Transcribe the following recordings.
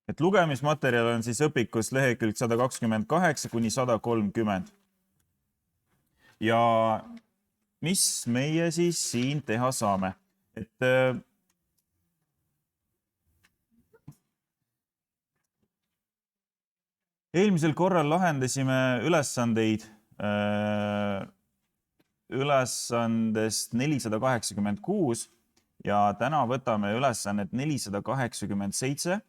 Et lugemismaterjal on siis õpikus lehekülg 128 kuni 130. Ja mis meie siis siin teha saame? Et eelmisel korral lahendasime ülesandeid ülesandest 486 ja täna võtame ülesannet 487.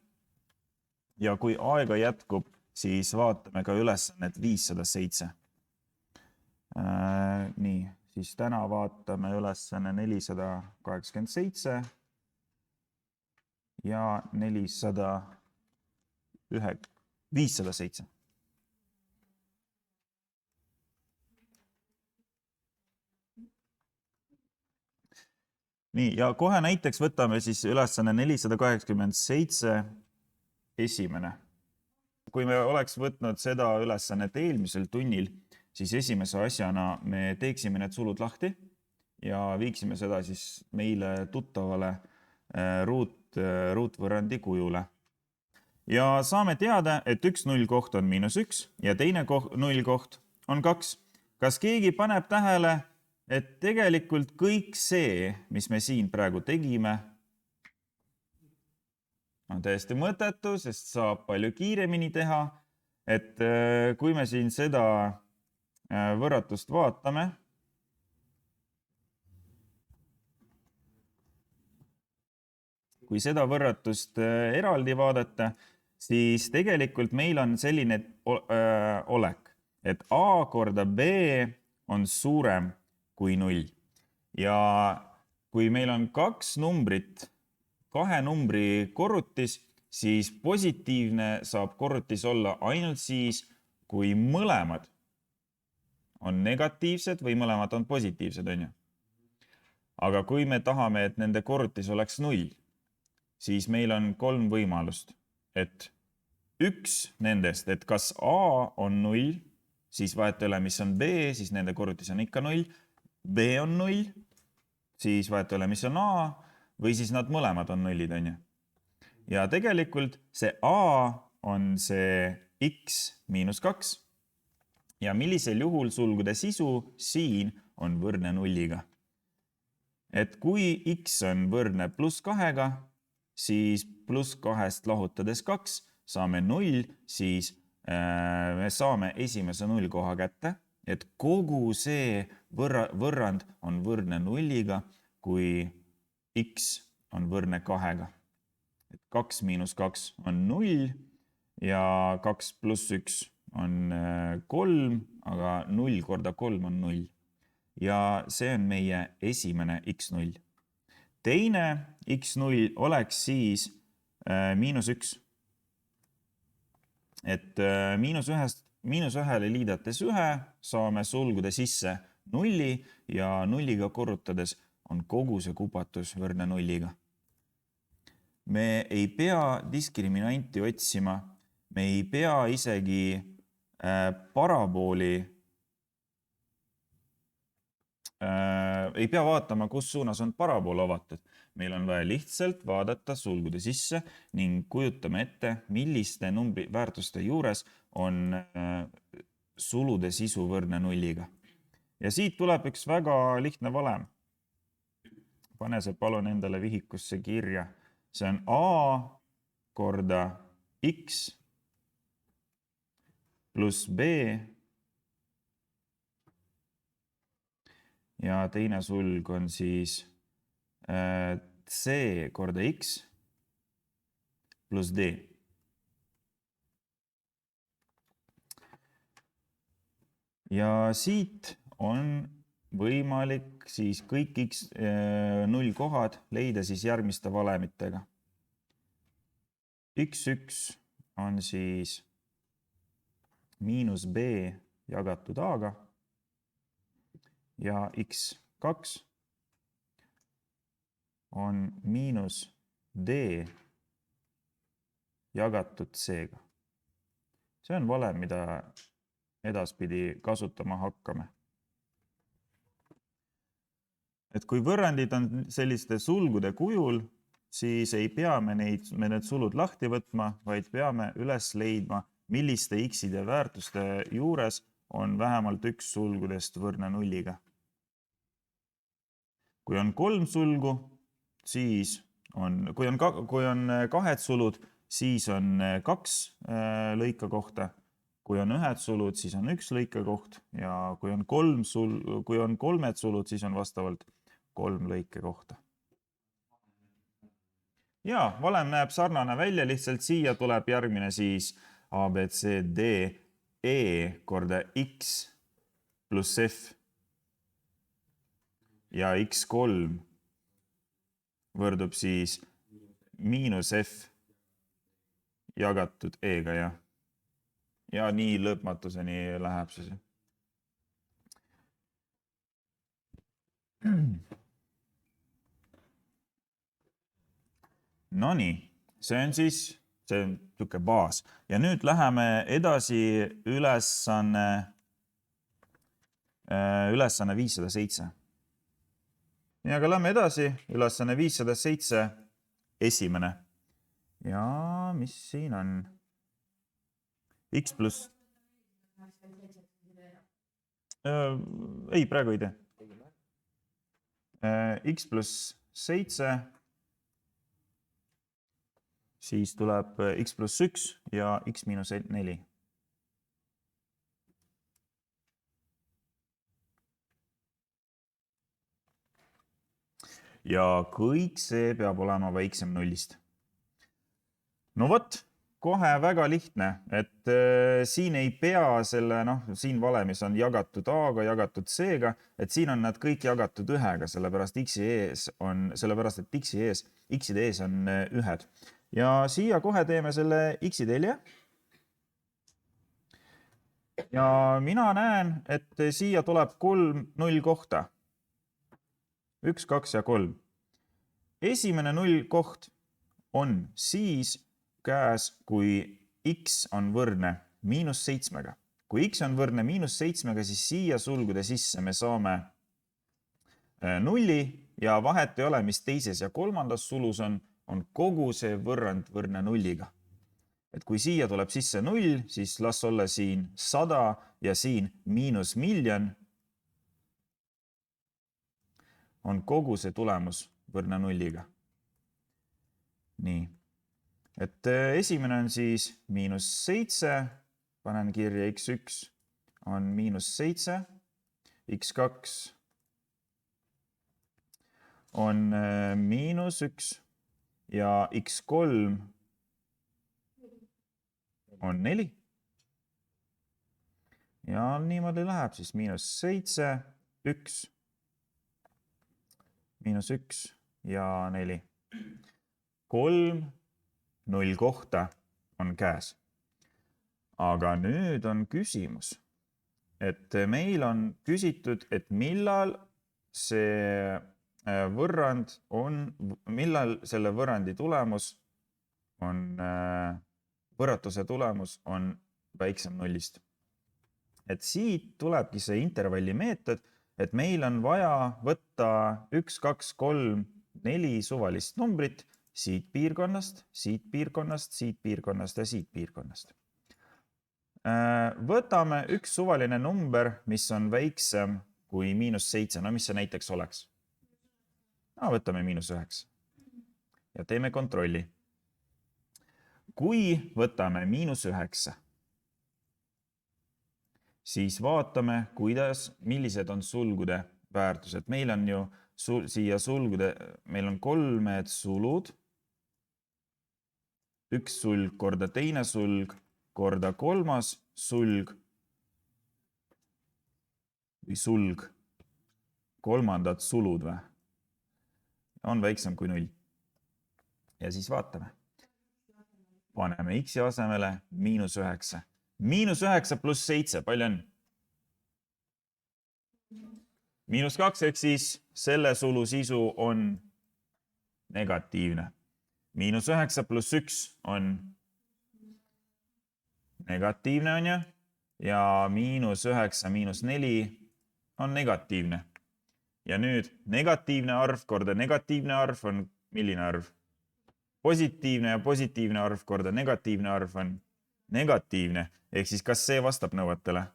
Ja kui aega jätkub, siis vaatame ka ülesannet 507. Nii, siis täna vaatame ülesanne 487 ja 507. Nii, ja kohe näiteks võtame siis ülesanne 487 esimene. Kui me oleks võtnud seda ülesannet eelmisel tunnil, siis esimese asjana me teeksime need sulud lahti ja viiksime seda siis meile tuttavale ruutvõrrandi kujule. Ja saame teada, et üks nullkoht on -1 ja teine nullkoht on 2. Kas keegi paneb tähele, et tegelikult kõik see, mis me siin praegu tegime, on täiesti mõttetu, sest saab palju kiiremini teha. Et kui me siin seda võrratust vaatame, kui seda võrratust eraldi vaadata, siis tegelikult meil on selline olek, et A korda B on suurem kui 0. Ja kui meil on kaks numbrit, kahe numbri korrutis, siis positiivne saab korrutis olla ainult siis, kui mõlemad on negatiivsed või mõlemad on positiivsed, on ju. Aga kui me tahame, et nende korrutis oleks 0, siis meil on 3 võimalust. Et üks nendest, et kas A on 0, siis vaeta üle, mis on B, siis nende korrutis on ikka 0. B on 0, siis vaeta üle, mis on A, või siis nad mõlemad on 0, on ju. Ja tegelikult see A on see x miinus 2 ja millisel juhul sulgude sisu siin on võrdne 0-ga. Et kui x on võrdne +2-ga, siis +2-st lahutades 2 saame 0, siis me saame esimese nullkoha kätte, et kogu see võrrand on võrdne 0-ga, kui x on võrdne 2-ga. Et 2 miinus 2 on 0 ja 2 pluss 1 on 3, aga 0 korda 3 on 0. Ja see on meie esimene x0. Teine x0 oleks siis -1. Et -1-le liidates 1 saame sulgude sisse 0 ja 0-ga korrutades on kogu see kupatus võrdne 0-ga. Me ei pea diskriminanti otsima, me ei pea isegi parabooli, ei pea vaatama, kus suunas on parabool avatud. Meil on vaja lihtsalt vaadata sulgude sisse ning kujutame ette, milliste väärtuste juures on sulude sisu võrdne 0-ga. Ja siit tuleb üks väga lihtne valem. Pane see palun endale vihikusse kirja. See on A korda x pluss B ja teine sulg on siis C korda x pluss D. Ja siit on võimalik siis kõik x0 kohad leida siis järgmiste valemitega. x1 on siis miinus b jagatud a-ga ja x2 on miinus d jagatud c-ga. See on valem, mida edaspidi kasutama hakkame. Et kui võrrandid on selliste sulgude kujul, siis ei pea me need sulud lahti võtma, vaid peame üles leidma, milliste x-ide väärtuste juures on vähemalt üks sulgudest võrdne nulliga. Kui on 3 sulgu, siis kui on 2 sulud, siis on 2 lõika kohta. Kui on 1 sulud, siis on 1 lõika koht ja kui on 3 sulud, siis on vastavalt 3 lõike kohta. Ja valem näeb sarnane välja, lihtsalt siia tuleb järgmine siis A, B, C, D, E korda X pluss F ja X3 võrdub siis miinus F jagatud E-ga, jah. Ja nii lõpmatuseni läheb see. Nonii, see on niisugune baas. Ja nüüd läheme edasi ülesanne 507. Ja aga lähme edasi, ülesanne 507, esimene. Ja mis siin on? X pluss. Ei, praegu ei tee. X pluss 7, siis tuleb X pluss 1 ja X miinus 4. Ja kõik see peab olema väiksem nullist. No vot, kohe väga lihtne, et siin ei pea siin valemis on jagatud A-ga, jagatud C-ga, et siin on nad kõik jagatud 1-ga, sellepärast et X-ide ees on 1. Ja siia kohe teeme selle X-telje. Ja mina näen, et siia tuleb 3 null kohta. 1, 2 ja 3. Esimene null koht on siis käes, kui X on võrdne miinus 7-ga. Kui X on võrdne miinus 7-ga, siis siia sulgude sisse me saame nulli ja vahet ei ole, mis teises ja kolmandas sulus on kogu see võrrand võrdne nulliga. Et kui siia tuleb sisse 0, siis las olla siin 100 ja siin miinus miljon on kogu see tulemus võrdne nulliga. Nii. Et esimene on siis miinus 7, panen kirja X1 on miinus 7, X2 on miinus 1 ja X3 on 4. Ja niimoodi läheb siis miinus 7, 1, miinus 1 ja 4. 3 null kohta on käes. Aga nüüd on küsimus, et meil on küsitud, et millal see võrrand millal selle võrrandi tulemus on, võrratuse tulemus on väiksem nullist. Et siit tulebki see intervalli meetod, et meil on vaja võtta 1, 2, 3, 4 suvalist numbrit siit piirkonnast, siit piirkonnast, siit piirkonnast ja siit piirkonnast. Võtame üks suvaline number, mis on väiksem kui miinus 7. No mis see näiteks oleks? Võtame miinus 9. Ja teeme kontrolli. Kui võtame miinus 9, siis vaatame, millised on sulgude väärtused. Meil on ju siia sulgude, meil on 3 sulud, üks sulg korda teine sulg, korda kolmas sulg või sulg, kolmandad sulud või, on väiksem kui 0. Ja siis vaatame. Paneme X asemele miinus 9. Miinus 9 pluss 7, palju on? Miinus 2, ehk siis selle sulu sisu on negatiivne. Miinus 9 pluss 1 on negatiivne, on ju, ja miinus 9 miinus 4 on negatiivne. Ja nüüd negatiivne arv korda negatiivne arv on milline arv? positiivne ja positiivne arv korda negatiivne arv on negatiivne. Ehk siis kas see vastab nõuetele?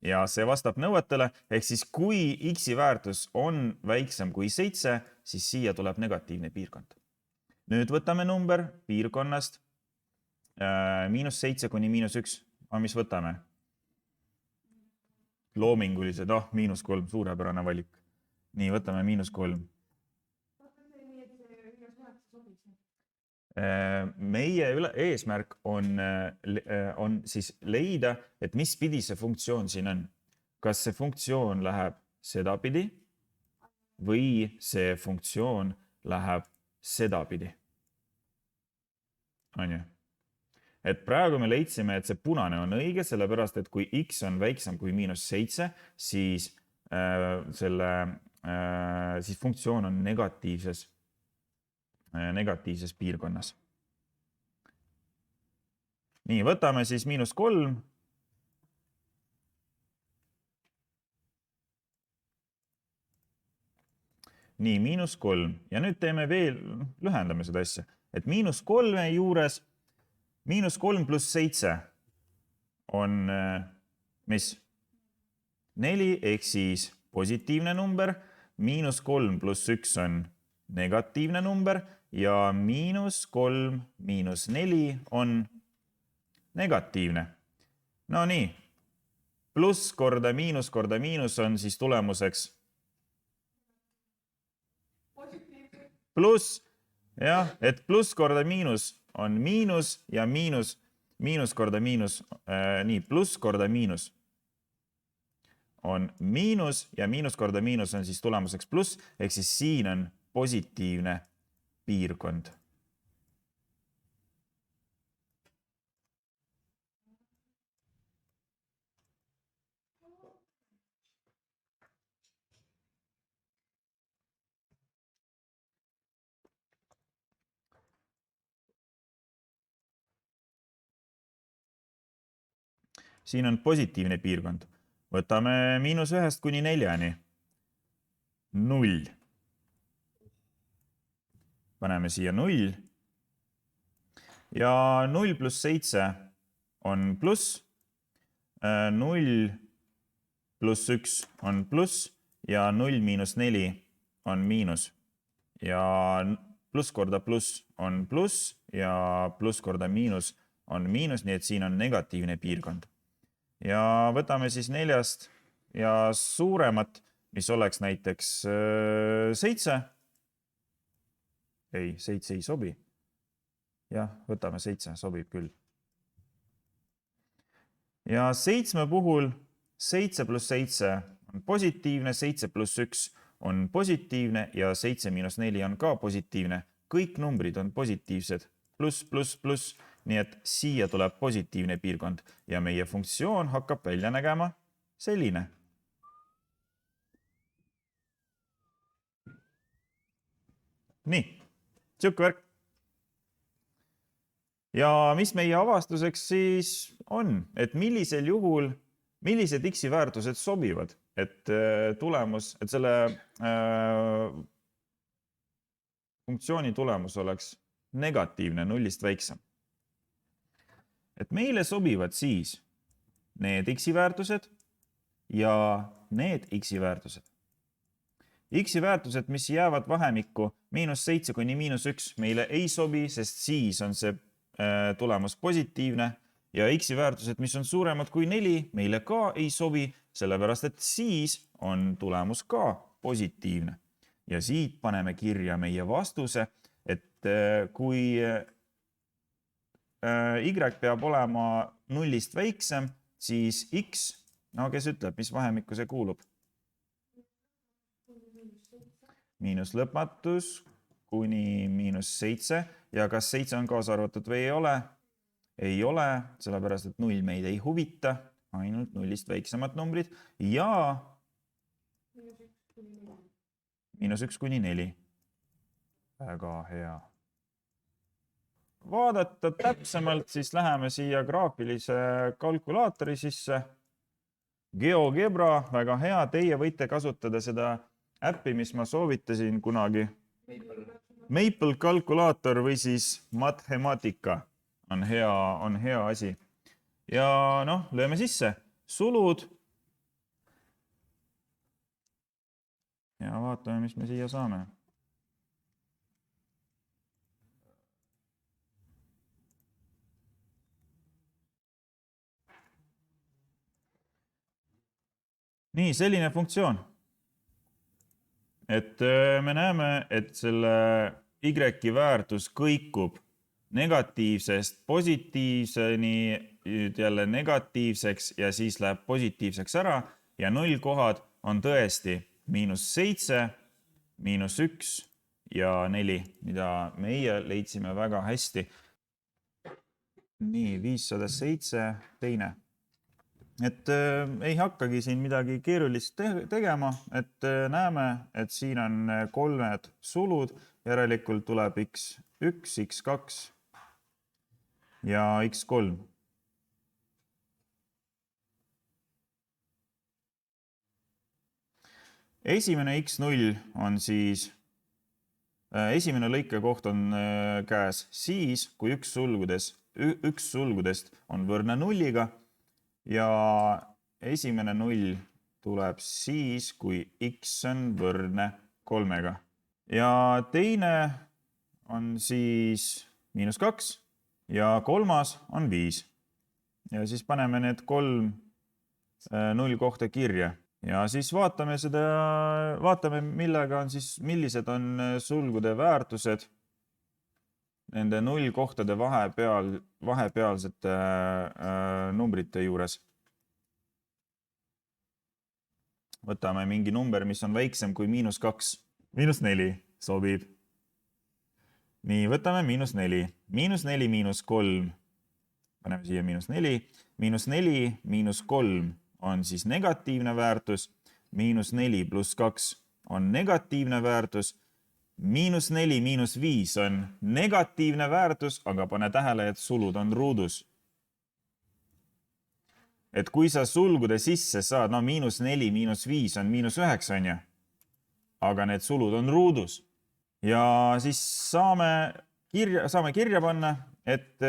Ja see vastab nõuetele. Ehk siis kui x-i väärtus on väiksem kui 7, siis siia tuleb negatiivne piirkond. Nüüd võtame number piirkonnast -7 kuni -1. Mis võtame? Loomingulised, -3, suurepärane valik. Nii, võtame -3. Meie eesmärk on siis leida, et mis pidi see funktsioon siin on. Kas see funktsioon läheb sedapidi või see funktsioon läheb sedapidi. On ju? Et praegu me leidsime, et see punane on õige, sellepärast, et kui x on väiksem kui -7, siis siis funktsioon on negatiivses piirkonnas. Nii, võtame siis -3. Nii, -3. Ja nüüd teeme veel, lühendame seda asja. Et -3 juures, -3 pluss 7 on mis? 4 ehk siis positiivne number, -3 pluss 1 on negatiivne number ja -3 miinus 4 on negatiivne. No nii, pluss korda miinus on siis tulemuseks pluss, jah, et pluss korda miinus on miinus ja miinus korda miinus, nii, pluss korda miinus on miinus ja miinus korda miinus on siis tulemuseks pluss, ehk siis siin on positiivne piirkond. Siin on positiivne piirkond. Võtame -1 kuni 4. 0. Paneme siia 0. Ja 0 pluss 7 on pluss. 0 pluss 1 on pluss ja 0 miinus 4 on miinus. Ja pluss korda pluss on pluss ja pluss korda miinus on miinus, nii et siin on negatiivne piirkond. Ja võtame siis 4 ja suuremat, mis oleks näiteks 7. Ei, 7 ei sobi. Jah, võtame 7, sobib küll. Ja 7 puhul 7 pluss 7 on positiivne, 7 pluss 1 on positiivne ja 7 miinus 4 on ka positiivne. Kõik numbrid on positiivsed, pluss, pluss, pluss. Nii et siia tuleb positiivne piirkond ja meie funktsioon hakkab välja nägema selline. Nii, siuke värk. Ja mis meie avastuseks siis on, et millisel juhul, millised x-i väärtused sobivad, et tulemus, et selle funktsiooni tulemus oleks negatiivne, 0-st väiksem. Et meile sobivad siis need x-i väärtused ja need x-i väärtused. X-i väärtused, mis jäävad vahemikku -7 kuni -1, meile ei sobi, sest siis on see tulemus positiivne ja x-i väärtused, mis on suuremad kui 4, meile ka ei sobi, sellepärast et siis on tulemus ka positiivne. Ja siit paneme kirja meie vastuse, et kui y peab olema 0-st väiksem, siis x, no kes ütleb, mis vahemikku see kuulub? Miinus lõpmatus kuni -7 ja kas 7 on kaasa arvatud või ei ole? Ei ole, sellepärast et 0 meid ei huvita, ainult 0-st väiksemad numbrid ja -1 kuni 4. Väga hea. Vaadata täpsemalt, siis läheme siia graafilise kalkulaatori sisse. GeoGebra, väga hea, teie võite kasutada seda äppi, mis ma soovitasin kunagi. Maple kalkulaator või siis Mathematica on hea asi. Ja noh, lööme sisse sulud. Ja vaatame, mis me siia saame. Nii, selline funktsioon. Et me näeme, et selle y väärtus kõikub negatiivsest positiivseni, jälle negatiivseks ja siis läheb positiivseks ära ja nullkohad on tõesti -7, -1 ja 4, mida meie leidsime väga hästi. Nii, 507 teine. Et ei hakkagi siin midagi keerulist tegema, et näeme, et siin on 3 sulud, järelikult tuleb x1, x2 ja x3. Esimene x0 on siis, esimene lõikekoht on käes siis, kui üks sulgudest on võrdne nulliga ja esimene null tuleb siis, kui x on võrdne 3-ga. Ja teine on siis -2 ja kolmas on 5. Ja siis paneme need 3 nullkohta kirja. Ja siis vaatame, millised on sulgude väärtused nende nullkohtade vahepealsete numbrite juures. Võtame mingi number, mis on väiksem kui -2. -4 sobib. Nii, võtame -4. -4 -3. Paneme siia -4. -4 -3 on siis negatiivne väärtus. -4 + 2 on negatiivne väärtus. -4 - 5 on negatiivne väärtus, aga pane tähele, et sulud on ruudus. Et kui sa sulgude sisse saad, no -4 - 5 on -9, on ju. Aga need sulud on ruudus. Ja siis saame kirja panna, et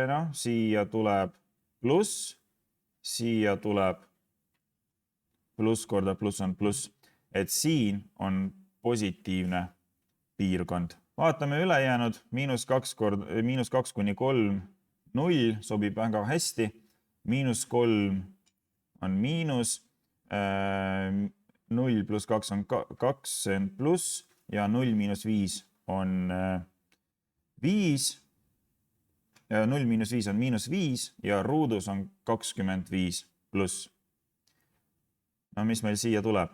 noh, siia tuleb pluss, siia tuleb pluss korda pluss on pluss. Et siin on positiivne piirkond. Vaatame ülejäänud, -2 kuni 3, 0 sobib väga hästi. -3 on miinus, 0 + 2 on 2, see on pluss ja 0 - 5 on 5. 0 - 5 on -5 ja ruudus on 25 pluss. No mis meil siia tuleb?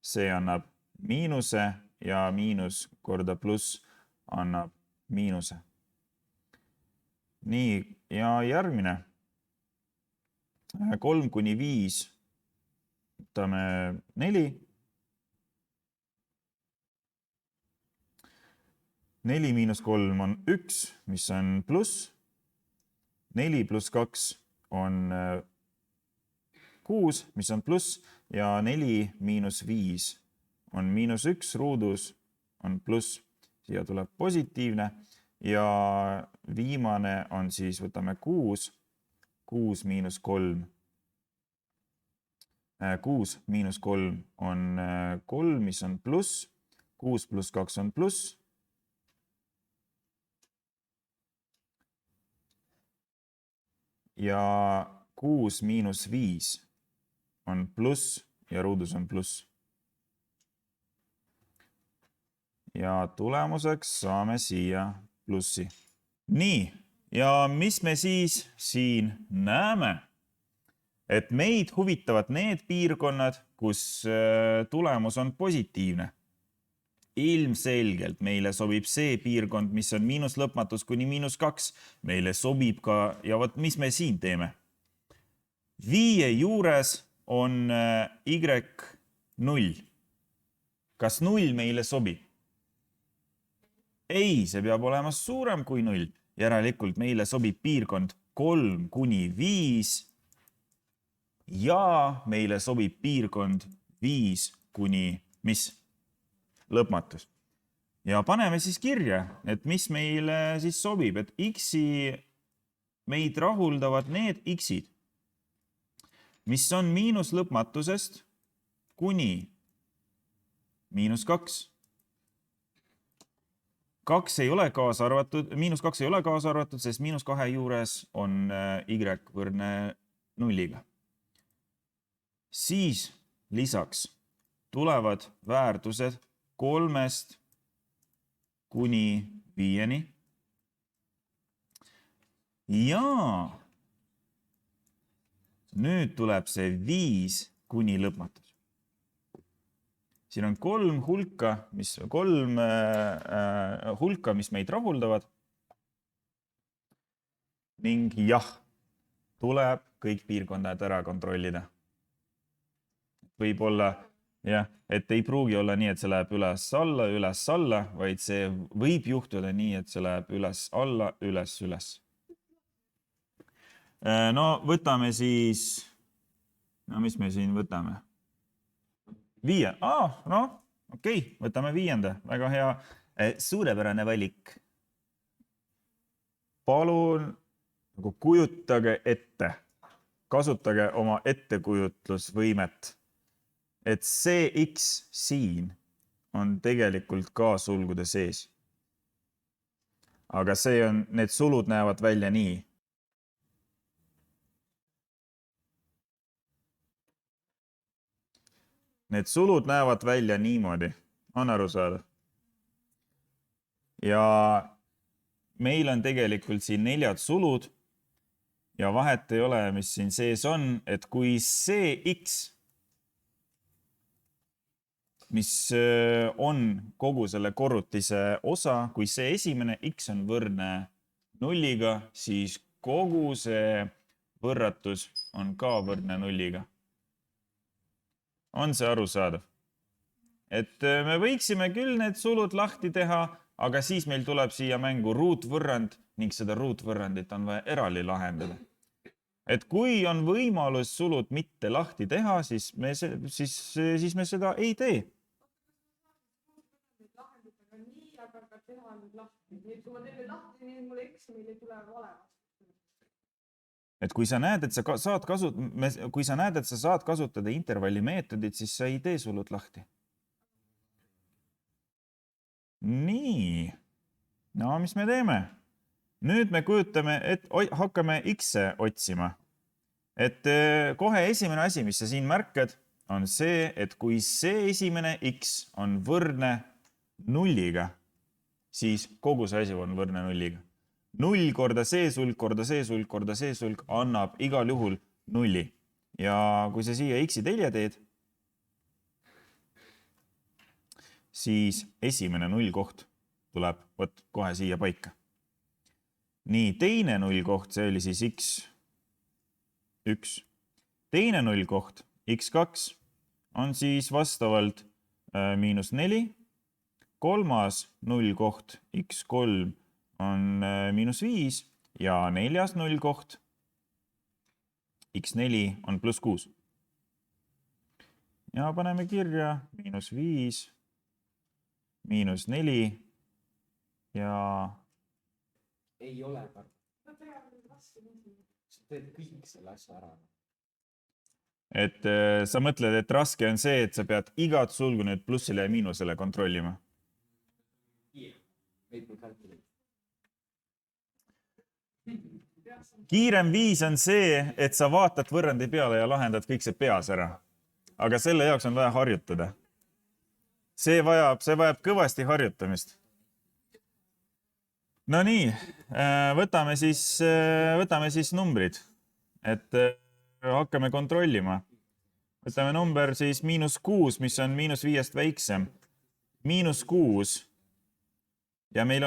See annab miinuse ja miinus korda pluss annab miinuse. Nii, ja järgmine. 3 kuni 5. Võtame 4. 4 - 3 on 1, mis on pluss. 4 + 2 on 6, mis on pluss ja 4 - 5 on -1, ruudus on pluss. Siia tuleb positiivne ja viimane on siis, võtame 6. 6 - 3. 6 - 3 on 3, mis on pluss. 6 + 2 on pluss. Ja 6 - 5 on pluss ja ruudus on pluss. Ja tulemuseks saame siia plussi. Nii, ja mis me siis siin näeme? Et meid huvitavad need piirkonnad, kus tulemus on positiivne. Ilmselgelt meile sobib see piirkond, mis on miinuslõpmatus kuni -2. Meile sobib ka, ja vot mis me siin teeme? 5 juures on y0. Kas 0 meile sobib? Ei, see peab olema suurem kui 0. Järelikult meile sobib piirkond 3 kuni 5 ja meile sobib piirkond 5 kuni mis? lõpmatus. Ja paneme siis kirja, et mis meile siis sobib, et x-i meid rahuldavad need x-id, mis on miinuslõpmatusest kuni -2. 2 ei ole kaasa arvatud, -2 ei ole kaasa arvatud, sest -2 juures on y võrdne 0-ga. Siis lisaks tulevad väärtused 3 kuni 5-ni. Ja nüüd tuleb see 5 kuni lõpmatus. Siin on 3 hulka, mis meid rahuldavad. Ning jah, tuleb kõik piirkondad ära kontrollida. Võib-olla, jah, et ei pruugi olla nii, et see läheb üles-alla, vaid see võib juhtuda nii, et see läheb üles-alla, üles-üles. No võtame siis, mis me siin võtame? 5. Okei, võtame 5. Väga hea, suurepärane valik. Palun kujutage ette, kasutage oma ettekujutlusvõimet, et see x siin on tegelikult ka sulgude sees. Aga need sulud näevad välja nii. Need sulud näevad välja niimoodi, on aru saada. Ja meil on tegelikult siin 4 sulud ja vahet ei ole, mis siin sees on, et kui see x, mis on kogu selle korrutise osa, kui see esimene x on võrdne 0-ga, siis kogu see võrratus on ka võrdne 0-ga. On see arusaadav? Et me võiksime küll need sulud lahti teha, aga siis meil tuleb siia mängu ruutvõrrand ning seda ruutvõrrandit on vaja eraldi lahendada. Et kui on võimalus sulud mitte lahti teha, siis me seda ei tee. Et kui sa näed, et sa saad kasutada intervalli meetodit, siis sa ei tee sulud lahti. Nii. No, mis me teeme? Nüüd me kujutame, et hakkame x-e otsima. Et kohe esimene asi, mis sa siin märkad, on see, et kui see esimene x on võrdne 0-ga, siis kogu see asi on võrdne 0-ga. 0 korda see sulg, korda see sulg, korda see sulg annab igal juhul 0. Ja kui sa siia x-i telje teed, siis esimene 0 koht tuleb kohe siia paika. Nii, teine 0 koht, see oli siis x1. Teine 0 koht, x2, on siis vastavalt -4. Kolmas 0 koht, x3, on -5 ja neljas 0 koht, x4 on +6. Ja paneme kirja -5, -4 ja... Ei ole. Sa teed kõik selle asja ära. Et sa mõtled, et raske on see, et sa pead igat sulgu nüüd plussile ja miinusele kontrollima. Kiirem viis on see, et sa vaatad võrrandi peale ja lahendad kõik see peas ära. Aga selle jaoks on vaja harjutada. See vajab kõvasti harjutamist. No nii, võtame siis numbrid, et hakkame kontrollima. Võtame number siis -6, mis on -5 väiksem. -6 ja meil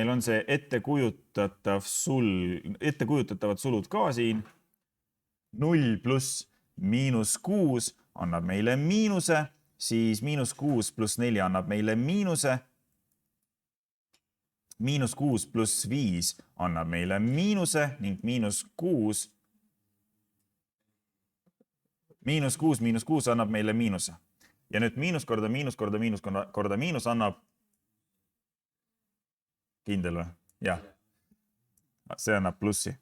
on see ettekujutatavat sulud ka siin. 0 pluss -6 annab meile miinuse, siis -6 pluss 4 annab meile miinuse. -6 pluss 5 annab meile miinuse ning -6 annab meile miinuse. ja nüüd miinus korda miinus korda miinus korda miinus annab kindel või? Jah. See annab plussi.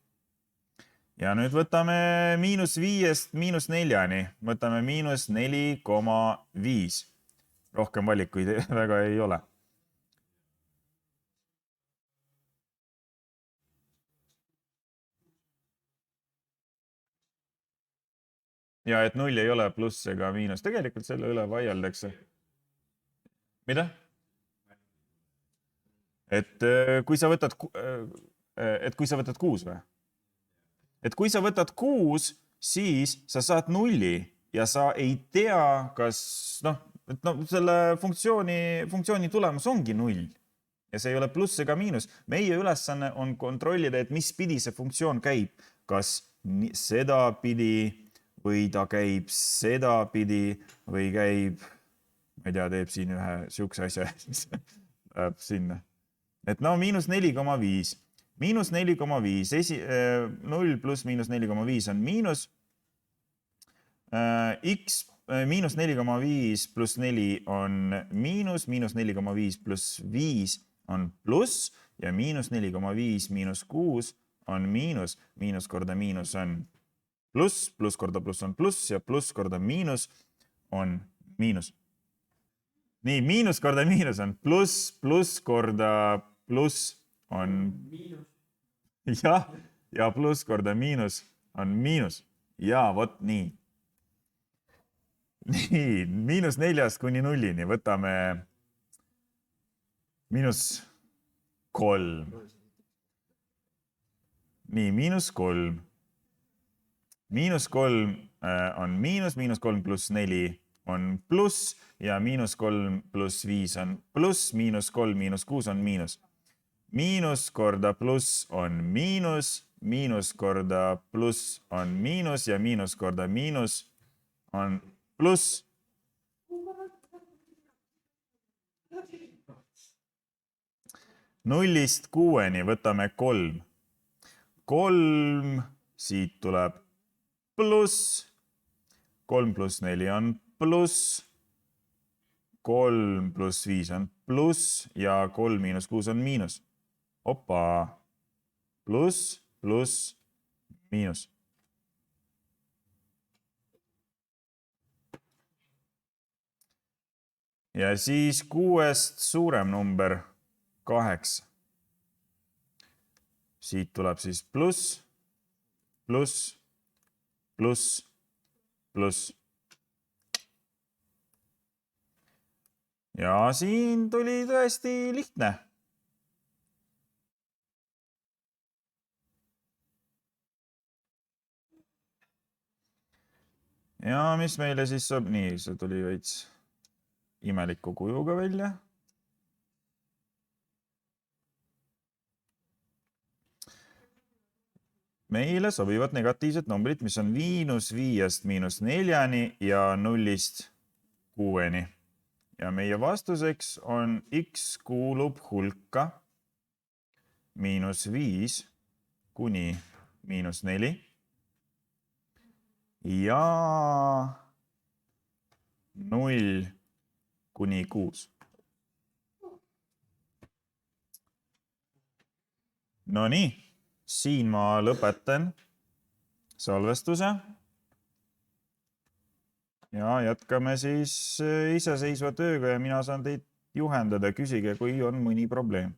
Ja nüüd võtame -5-st -4-ni. Võtame -4,5. Rohkem valikuid väga ei ole. Ja et 0 ei ole pluss ega miinus. Tegelikult selle üle vaieldakse. Mida? Et kui sa võtad 6 või? Et kui sa võtad 6, siis sa saad 0 ja sa ei tea, kas selle funktsiooni tulemus ongi 0. Ja see ei ole pluss ega miinus. Meie ülesanne on kontrollida, et mis pidi see funktsioon käib. Kas seda pidi või ta käib seda pidi või käib, ma ei tea, teeb siin ühe siukse asja läheb sinna. Et -4,5. -4,5. 0 pluss -4,5 on miinus. X -4,5 pluss 4 on miinus. -4,5 pluss 5 on pluss ja -4,5 miinus 6 on miinus. Miinus korda miinus on pluss, pluss korda pluss on pluss ja pluss korda miinus on miinus. Nii, miinus korda miinus on pluss, pluss korda pluss on miinus. Ja pluss korda miinus on miinus. Ja vot nii. Nii, -4 kuni 0-ni võtame -3. Nii, -3. -3 on miinus, -3 pluss 4 on pluss ja -3 pluss 5 on pluss, -3 miinus 6 on miinus. Miinus korda pluss on miinus, miinus korda pluss on miinus ja miinus korda miinus on pluss. Nullist 6-ni võtame 3. 3, siit tuleb pluss, 3 pluss 4 on pluss, 3 pluss 5 on pluss ja 3 miinus 6 on miinus. Opa, pluss, pluss, miinus. Ja siis 6-st suurem number 8. Siit tuleb siis pluss, pluss, pluss, pluss. Ja siin tuli tõesti lihtne. Ja mis meile siis saab? Nii, see tuli veits imeliku kujuga välja. Meile sobivad negatiivsed numbrid, mis on -5-st -4-ni ja 0-st 6-ni. Ja meie vastuseks on x kuulub hulka -5 kuni -4 ja 0 kuni 6. No nii, siin ma lõpetan salvestuse. Ja jätkame siis iseseisva tööga ja mina saan teid juhendada. Küsige, kui on mõni probleem.